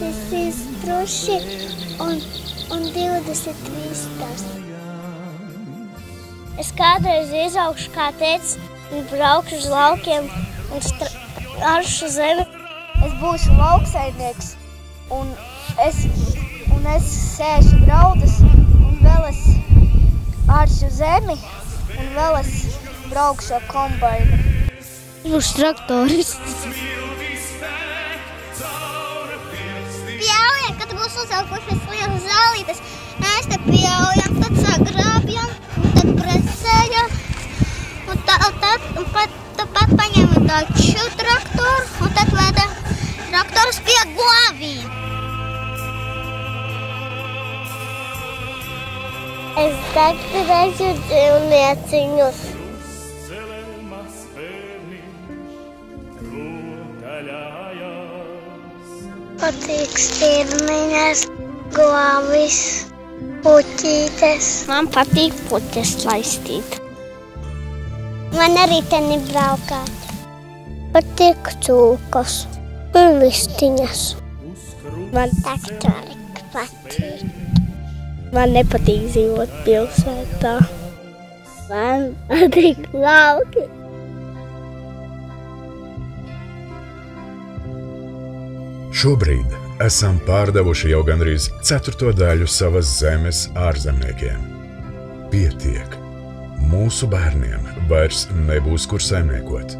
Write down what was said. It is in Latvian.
struši un 20 vistas. Es kādreiz izaugšu kā tētis un braukšu uz laukiem un aršu zemi. Es būšu lauksaimnieks un es sēšu graudas un vēl es aršu zemi un vēl es braukšu ar kombainu. Es būšu traktorists. Pļaujam, kad būs uzaugušas lielas zālītes, mēs te pļaujam, tad sagrābjam, tad presējam, un tad paņemam taču traktoru, un tad vedam traktorus pie govīm. Es traktorēšu dzīvnieciņus. Patīk stirniņas, govis, puķītes. Man patīk puķes laistīt. Man arī teni braukāt. Patīk cūkas un listiņas. Man traktori patīk. Man nepatīk dzīvot pilsētā. Man patīk lauki. Šobrīd esam pārdevuši jau gandrīz 1/4 daļu savas zemes ārzemniekiem. Pietiek. Mūsu bērniem vairs nebūs kur saimniekot.